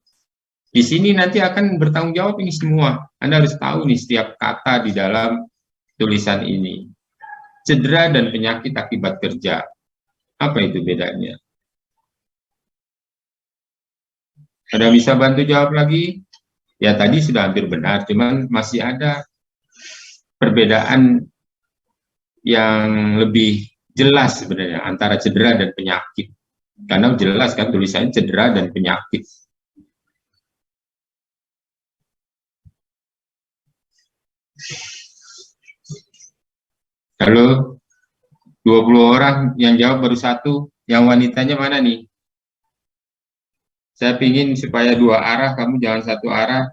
Di sini nanti akan bertanggung jawab ini semua. Anda harus tahu nih setiap kata di dalam tulisan ini. Cedera dan penyakit akibat kerja. Apa itu bedanya? Ada bisa bantu jawab lagi? Ya tadi sudah hampir benar, cuman masih ada perbedaan yang lebih jelas sebenarnya antara cedera dan penyakit. Karena jelas kan tulisannya cedera dan penyakit. Kalau 20 orang yang jawab baru satu, yang wanitanya mana nih? Saya ingin supaya dua arah, kamu jangan satu arah.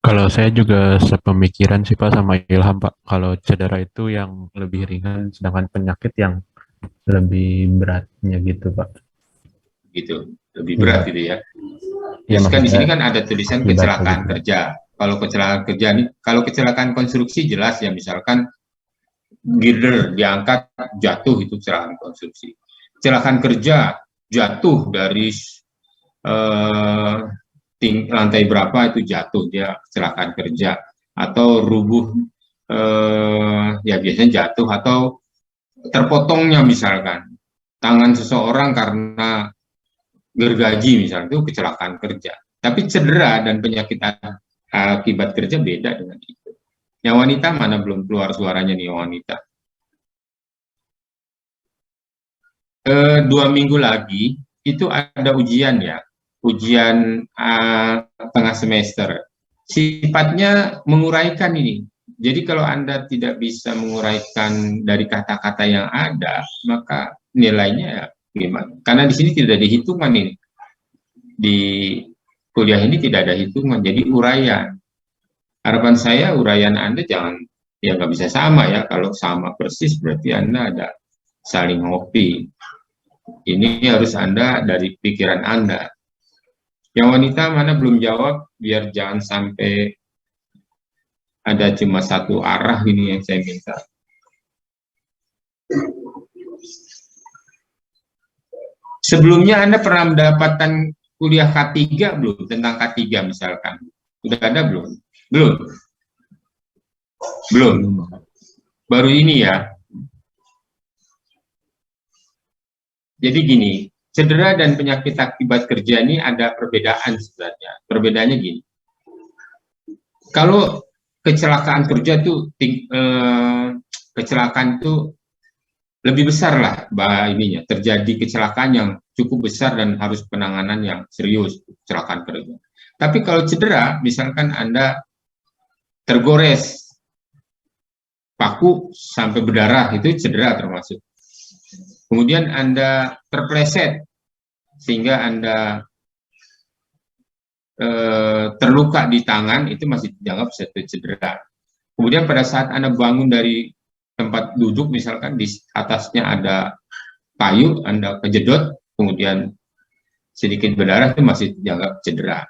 Kalau saya juga sepemikiran sih Pak sama Ilham Pak. Kalau cedera itu yang lebih ringan, sedangkan penyakit yang lebih beratnya gitu Pak. Gitu, lebih Iya, berat gitu ya. iya Terus kan di maksudnya sini kan ada tulisan akibatnya kecelakaan gitu. kerja. Kalau kecelakaan kerja nih, kalau kecelakaan konstruksi jelas ya, misalkan girder diangkat jatuh, itu kecelakaan konstruksi. Kecelakaan kerja jatuh dari eh, lantai berapa itu jatuh, dia kecelakaan kerja. Atau rubuh, ya biasanya jatuh, atau terpotongnya misalkan tangan seseorang karena gergaji misalnya, itu kecelakaan kerja. Tapi cedera dan penyakit akibat kerja beda dengan itu. Yang wanita mana belum keluar suaranya nih, yang wanita? 2 minggu lagi itu ada ujian ya, ujian tengah semester. Sifatnya menguraikan ini. Jadi kalau Anda tidak bisa menguraikan dari kata-kata yang ada, maka nilainya ya gimana? Karena di sini tidak ada hitungan ini. Di kuliah ini tidak ada hitungan, jadi uraian. Harapan saya uraian Anda jangan, ya nggak bisa sama ya. Kalau sama persis berarti Anda ada saling ngopi. Ini harus Anda dari pikiran Anda. Yang wanita mana belum jawab, biar jangan sampai ada cuma satu arah ini yang saya minta. Sebelumnya Anda pernah mendapatkan kuliah K3 belum? Tentang K3 misalkan. Sudah ada belum? Belum. Belum. Baru ini ya. Jadi gini, cedera dan penyakit akibat kerja ini ada perbedaan sebenarnya. Perbedaannya gini. Kalau kecelakaan kerja tuh kecelakaan itu lebih besar lah ininya, terjadi kecelakaan yang cukup besar dan harus penanganan yang serius, kecelakaan kerja. Tapi kalau cedera, misalkan Anda tergores paku sampai berdarah, itu cedera termasuk. Kemudian Anda terpleset sehingga Anda terluka di tangan, itu masih dianggap satu cedera. Kemudian pada saat Anda bangun dari tempat duduk, misalkan di atasnya ada kayu, Anda kejedot, kemudian sedikit berdarah, itu masih dianggap cedera.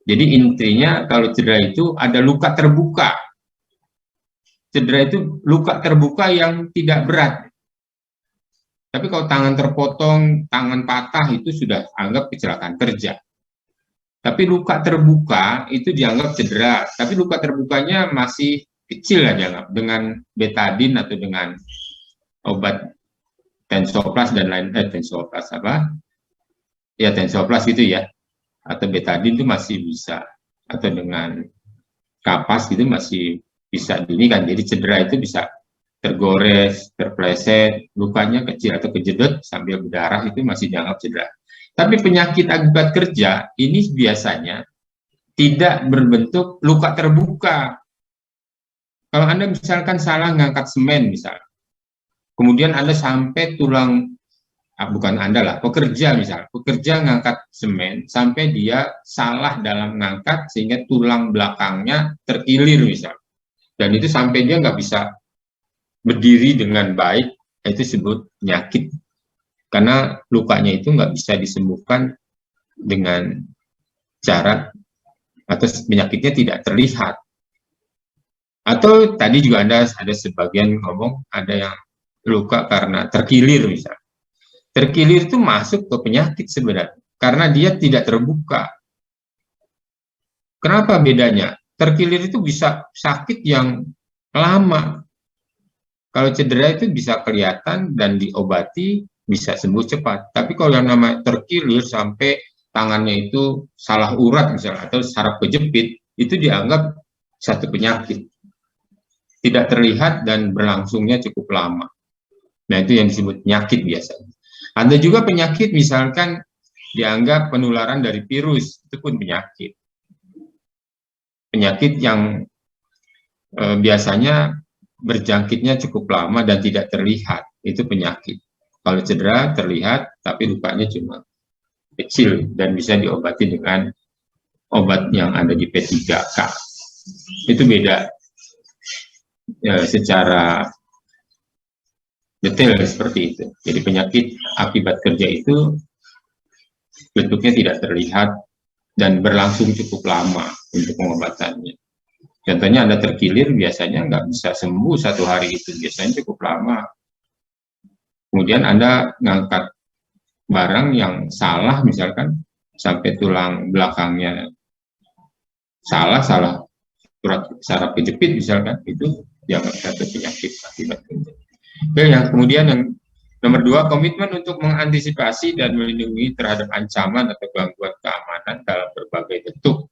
Jadi intinya kalau cedera itu ada luka terbuka. Cedera itu luka terbuka yang tidak berat. Tapi kalau tangan terpotong, tangan patah, itu sudah anggap kecelakaan kerja. Tapi luka terbuka itu dianggap cedera. Tapi luka terbukanya masih kecil lah dianggap, dengan betadine atau dengan obat Tensoplast dan lain, Tensoplast apa? Ya Tensoplast gitu ya. Atau betadine itu masih bisa. Atau dengan kapas itu masih bisa ini kan. Jadi cedera itu bisa tergores, terpleset, lukanya kecil atau kejedot sambil berdarah, itu masih dianggap cedera. Tapi penyakit akibat kerja ini biasanya tidak berbentuk luka terbuka. Kalau Anda misalkan salah ngangkat semen misalnya, kemudian Anda sampai tulang, bukan Anda lah, pekerja misalnya, pekerja ngangkat semen sampai dia salah dalam ngangkat sehingga tulang belakangnya terkilir misalnya. Dan itu sampai dia nggak bisa berdiri dengan baik, itu disebut penyakit. Karena lukanya itu nggak bisa disembuhkan dengan cara, atau penyakitnya tidak terlihat. Atau tadi juga ada sebagian ngomong, ada yang luka karena terkilir misalnya. Terkilir itu masuk ke penyakit sebenarnya, karena dia tidak terbuka. Kenapa bedanya? Terkilir itu bisa sakit yang lama. Kalau cedera itu bisa kelihatan dan diobati, bisa sembuh cepat. Tapi kalau yang namanya terkilir sampai tangannya itu salah urat misalnya, atau saraf kejepit, itu dianggap satu penyakit. Tidak terlihat dan berlangsungnya cukup lama. Nah, itu yang disebut penyakit biasanya. Ada juga penyakit misalkan dianggap penularan dari virus, itu pun penyakit. Penyakit yang biasanya berjangkitnya cukup lama dan tidak terlihat, itu penyakit. Kalau cedera terlihat, tapi lukanya cuma kecil dan bisa diobati dengan obat yang ada di P3K. itu beda ya, secara detail seperti itu. Jadi penyakit akibat kerja itu bentuknya tidak terlihat dan berlangsung cukup lama untuk pengobatannya. Contohnya Anda terkilir biasanya nggak bisa sembuh satu hari itu, biasanya cukup lama. Kemudian Anda ngangkat barang yang salah misalkan, sampai tulang belakangnya salah saraf kejepit misalkan, itu dianggap satu penyakit akibat kerja. Oke, yang kemudian yang nomor 2, komitmen untuk mengantisipasi dan melindungi terhadap ancaman atau gangguan keamanan dalam berbagai bentuk,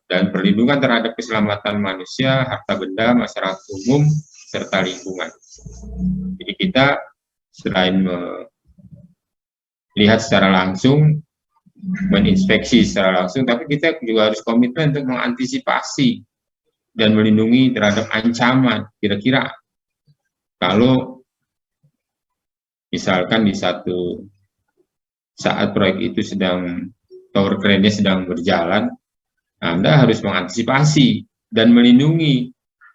dan perlindungan terhadap keselamatan manusia, harta benda, masyarakat umum, serta lingkungan. Jadi kita selain melihat secara langsung, meninspeksi secara langsung, tapi kita juga harus komitmen untuk mengantisipasi dan melindungi terhadap ancaman. Kira-kira kalau misalkan di satu saat proyek itu tower crane-nya sedang berjalan, Anda harus mengantisipasi dan melindungi.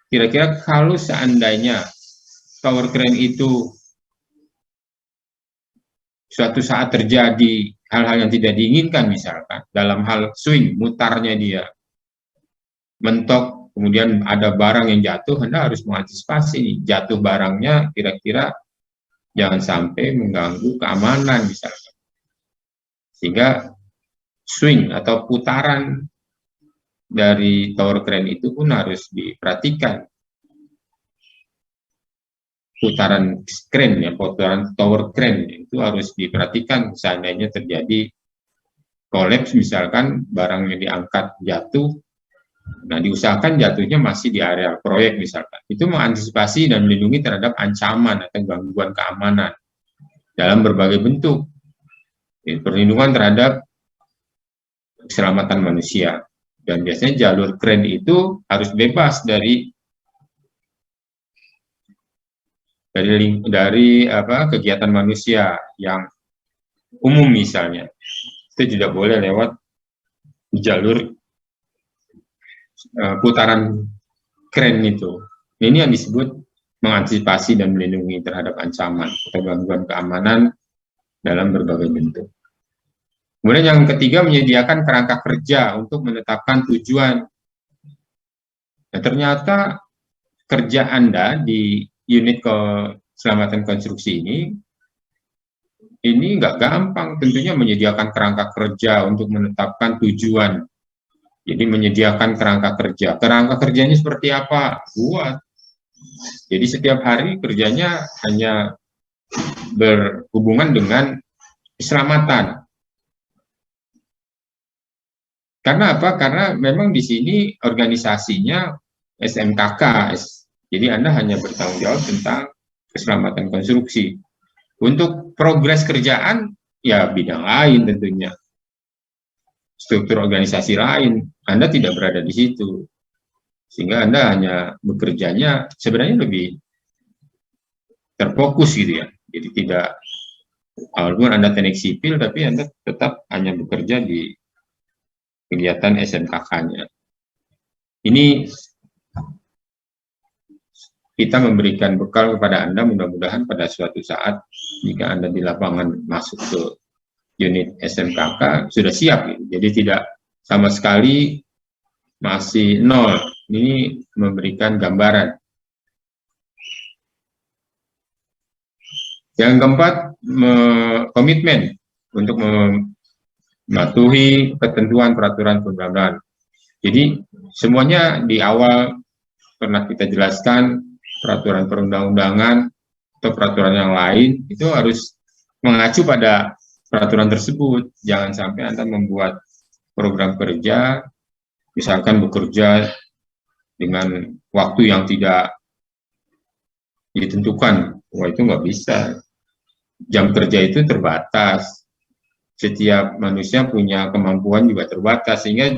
Kira-kira kalau seandainya tower crane itu suatu saat terjadi hal-hal yang tidak diinginkan, misalkan dalam hal swing, mutarnya dia, mentok, kemudian ada barang yang jatuh, Anda harus mengantisipasi nih, jatuh barangnya kira-kira jangan sampai mengganggu keamanan misalkan. Sehingga swing atau putaran dari tower crane itu pun harus diperhatikan. Putaran crane ya, putaran tower crane itu harus diperhatikan. Seandainya terjadi kolaps misalkan, barang yang diangkat jatuh, nah diusahakan jatuhnya masih di area proyek misalkan. Itu mengantisipasi dan melindungi terhadap ancaman atau gangguan keamanan dalam berbagai bentuk. Perlindungan terhadap keselamatan manusia. Dan biasanya jalur crane itu harus bebas dari kegiatan manusia yang umum misalnya. Itu tidak boleh lewat jalur putaran crane itu. Ini yang disebut mengantisipasi dan melindungi terhadap ancaman atau gangguan keamanan dalam berbagai bentuk. Kemudian yang ketiga, menyediakan kerangka kerja untuk menetapkan tujuan. Nah, ternyata kerja Anda di unit keselamatan konstruksi ini nggak gampang, tentunya menyediakan kerangka kerja untuk menetapkan tujuan. Jadi menyediakan kerangka kerja. Kerangka kerjanya seperti apa? Buat. Jadi setiap hari kerjanya hanya berhubungan dengan keselamatan. Karena apa? Karena memang di sini organisasinya SMKK. Jadi Anda hanya bertanggung jawab tentang keselamatan konstruksi. Untuk progres kerjaan, ya bidang lain tentunya. Struktur organisasi lain, Anda tidak berada di situ. Sehingga Anda hanya bekerjanya sebenarnya lebih terfokus gitu ya. Jadi tidak, walaupun Anda teknik sipil, tapi Anda tetap hanya bekerja di kegiatan SMKK-nya. Ini kita memberikan bekal kepada Anda, mudah-mudahan pada suatu saat jika Anda di lapangan masuk ke unit SMKK sudah siap. Jadi tidak sama sekali masih nol. Ini memberikan gambaran. Yang keempat, komitmen untuk mematuhi ketentuan peraturan perundang-undangan. Jadi semuanya di awal pernah kita jelaskan, peraturan perundang-undangan atau peraturan yang lain itu harus mengacu pada peraturan tersebut. Jangan sampai Anda membuat program kerja, misalkan bekerja dengan waktu yang tidak ditentukan. Wah, itu nggak bisa. Jam kerja itu terbatas. Setiap manusia punya kemampuan juga terbatas, sehingga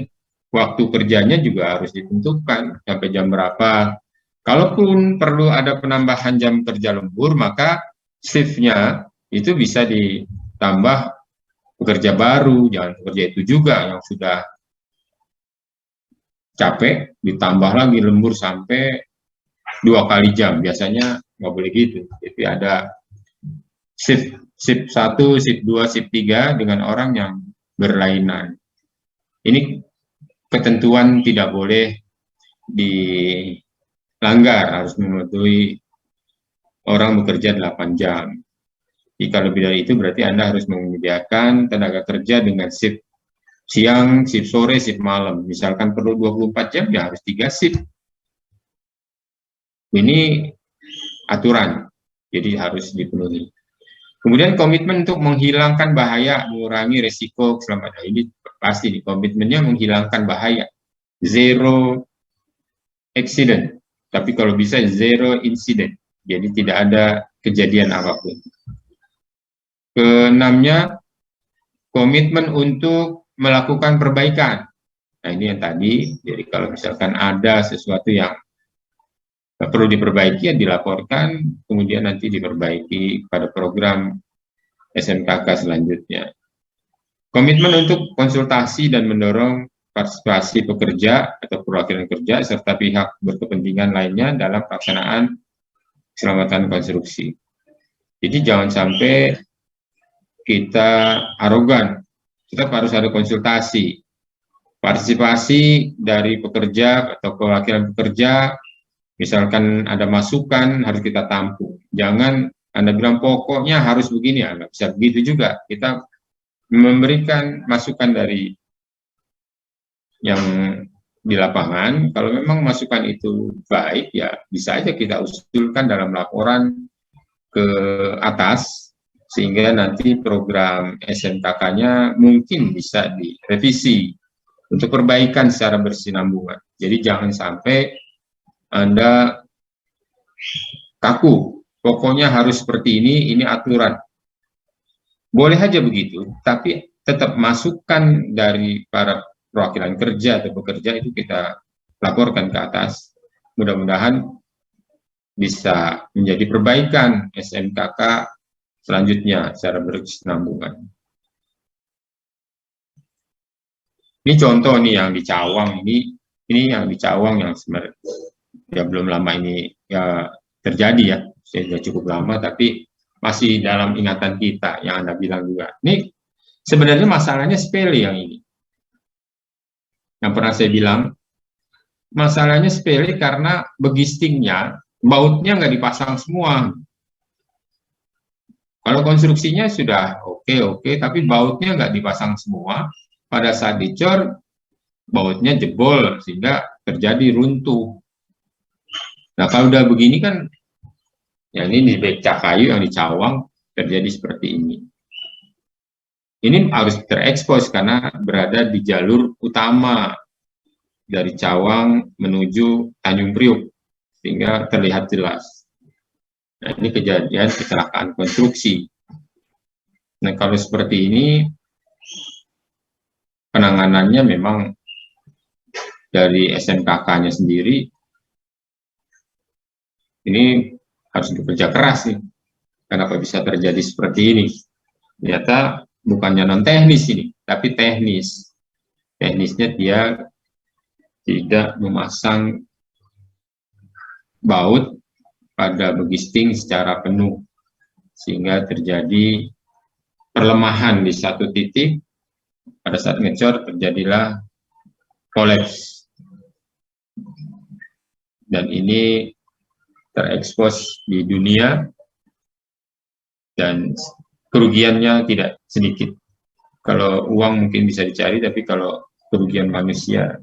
waktu kerjanya juga harus ditentukan sampai jam berapa. Kalaupun perlu ada penambahan jam kerja lembur, maka shift-nya itu bisa ditambah pekerja baru, jangan pekerja itu juga yang sudah capek, ditambah lagi lembur sampai 2 kali jam. Biasanya nggak boleh gitu. Jadi ada shift 1, shift 2, shift 3 dengan orang yang berlainan. Ini ketentuan tidak boleh dilanggar, harus mematuhi orang bekerja 8 jam. Jika lebih dari itu berarti Anda harus menyediakan tenaga kerja dengan shift siang, shift sore, shift malam. Misalkan perlu 24 jam, ya harus 3 shift. Ini aturan, jadi harus dipenuhi. Kemudian komitmen untuk menghilangkan bahaya, mengurangi resiko keselamatan. Ini pasti nih, komitmennya menghilangkan bahaya. Zero accident, tapi kalau bisa zero incident. Jadi tidak ada kejadian apapun. Keenamnya, komitmen untuk melakukan perbaikan. Nah ini yang tadi, jadi kalau misalkan ada sesuatu yang perlu diperbaiki, ya dilaporkan, kemudian nanti diperbaiki pada program SMKK selanjutnya. Komitmen untuk konsultasi dan mendorong partisipasi pekerja atau perwakilan kerja serta pihak berkepentingan lainnya dalam pelaksanaan keselamatan konstruksi. Jadi jangan sampai kita arogan, tetap harus ada konsultasi, partisipasi dari pekerja atau perwakilan pekerja. Misalkan ada masukan, harus kita tampung. Jangan Anda bilang pokoknya harus begini, ya nggak bisa begitu juga. Kita memberikan masukan dari yang di lapangan. Kalau memang masukan itu baik, ya bisa aja kita usulkan dalam laporan ke atas, sehingga nanti program SMKK-nya mungkin bisa direvisi untuk perbaikan secara bersinambungan. Jadi jangan sampai Anda kaku, pokoknya harus seperti ini aturan. Boleh aja begitu, tapi tetap masukan dari para perwakilan kerja atau pekerja itu kita laporkan ke atas. Mudah-mudahan bisa menjadi perbaikan SMKK selanjutnya secara berkesinambungan. Ini contoh nih yang di Cawang, ini yang di Cawang yang sebenarnya ya belum lama ini ya terjadi ya, sudah cukup lama tapi masih dalam ingatan kita yang Anda bilang juga. Ini sebenarnya masalahnya sepele yang ini. Yang pernah saya bilang, masalahnya sepele karena begistingnya, bautnya nggak dipasang semua. Kalau konstruksinya sudah oke, tapi bautnya nggak dipasang semua. Pada saat dicor, bautnya jebol sehingga terjadi runtuh. Nah kalau udah begini kan, ya ini di Becakayu yang di Cawang terjadi seperti ini. Ini harus terekspos karena berada di jalur utama dari Cawang menuju Tanjung Priuk, sehingga terlihat jelas. Nah ini kejadian kecelakaan konstruksi. Nah kalau seperti ini, penanganannya memang dari SMKK-nya sendiri, ini harus bekerja keras nih. Kenapa bisa terjadi seperti ini? Ternyata bukannya non teknis ini, tapi teknis. Teknisnya dia tidak memasang baut pada begisting secara penuh, sehingga terjadi perlemahan di satu titik. Pada saat ngecor terjadilah kolaps. Dan ini terekspos di dunia dan kerugiannya tidak sedikit. Kalau uang mungkin bisa dicari, tapi kalau kerugian manusia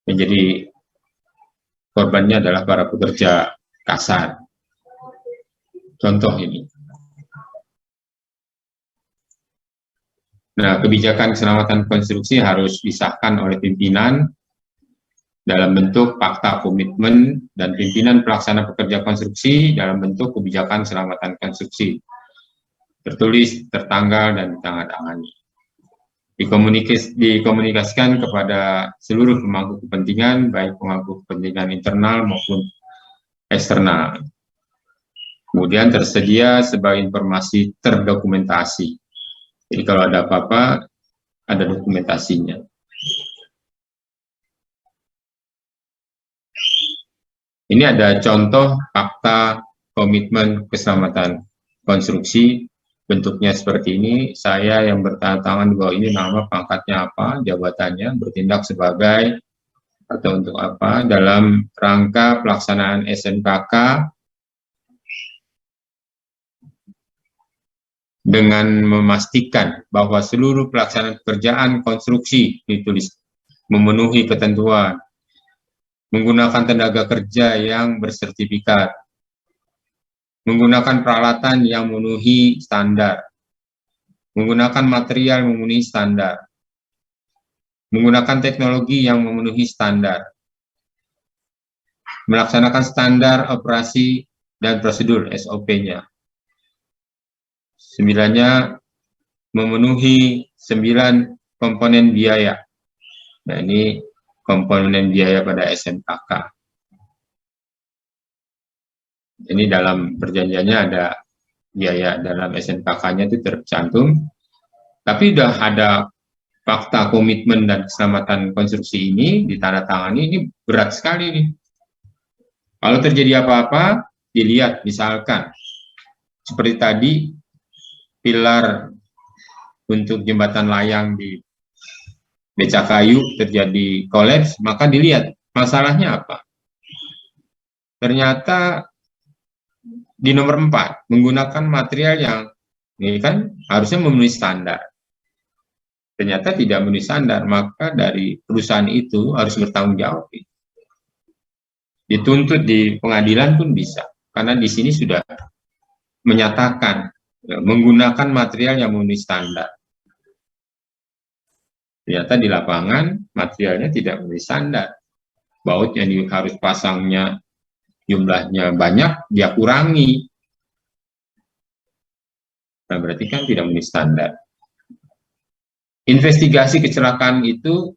menjadi korbannya adalah para pekerja kasar. Contoh ini. Nah, kebijakan keselamatan konstruksi harus disahkan oleh pimpinan dalam bentuk fakta komitmen dan pimpinan pelaksana pekerja konstruksi dalam bentuk kebijakan keselamatan konstruksi. Tertulis, tertanggal, dan ditandatangani. Dikomunikasikan kepada seluruh pemangku kepentingan, baik pemangku kepentingan internal maupun eksternal. Kemudian tersedia sebagai informasi terdokumentasi. Jadi kalau ada apa-apa, ada dokumentasinya. Ini ada contoh fakta komitmen keselamatan konstruksi. Bentuknya seperti ini. Saya yang bertanda tangan bahwa ini nama, pangkatnya apa, jabatannya, bertindak sebagai atau untuk apa dalam rangka pelaksanaan SNKK dengan memastikan bahwa seluruh pelaksanaan pekerjaan konstruksi ditulis memenuhi ketentuan, menggunakan tenaga kerja yang bersertifikat, menggunakan peralatan yang memenuhi standar, menggunakan material memenuhi standar, menggunakan teknologi yang memenuhi standar, melaksanakan standar operasi dan prosedur SOP-nya. 9-nya memenuhi 9 komponen biaya. Nah, ini komponen biaya pada SNKK. Ini dalam perjanjiannya ada biaya dalam SNKK-nya itu tercantum. Tapi sudah ada fakta komitmen dan keselamatan konstruksi ini ditandatangani, ini berat sekali nih. Kalau terjadi apa-apa, dilihat misalkan seperti tadi pilar untuk jembatan layang di Becakayu terjadi kolaps, maka dilihat masalahnya apa. Ternyata di nomor 4 menggunakan material yang ini kan harusnya memenuhi standar. Ternyata tidak memenuhi standar, maka dari perusahaan itu harus bertanggung jawab. Dituntut di pengadilan pun bisa, karena di sini sudah menyatakan menggunakan material yang memenuhi standar. Ternyata di lapangan materialnya tidak memenuhi standar. Baut yang harus pasangnya jumlahnya banyak, dia kurangi. Nah, berarti kan tidak memenuhi standar. Investigasi kecelakaan itu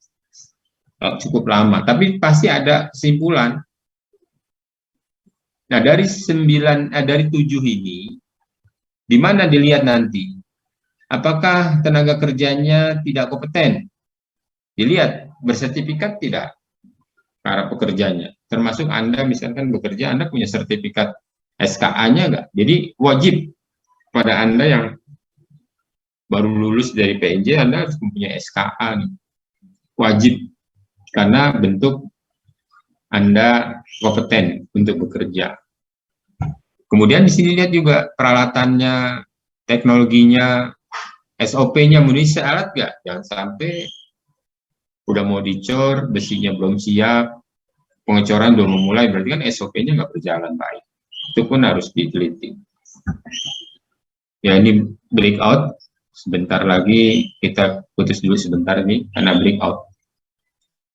cukup lama, tapi pasti ada kesimpulan. Nah, dari 7 ini, di mana dilihat nanti? Apakah tenaga kerjanya tidak kompeten? Dilihat, bersertifikat tidak para pekerjanya. Termasuk Anda misalkan bekerja, Anda punya sertifikat SKA-nya nggak? Jadi wajib pada Anda yang baru lulus dari PNJ, Anda harus mempunyai SKA nih. Wajib, karena bentuk Anda kompeten untuk bekerja. Kemudian di sini lihat juga peralatannya, teknologinya, SOP-nya memenuhi syarat nggak? Jangan sampai udah mau dicor, besinya belum siap, pengecoran belum memulai, berarti kan SOP-nya nggak berjalan baik. Itu pun harus diteliti. Ya, ini breakout. Sebentar lagi kita putus dulu sebentar nih, karena breakout.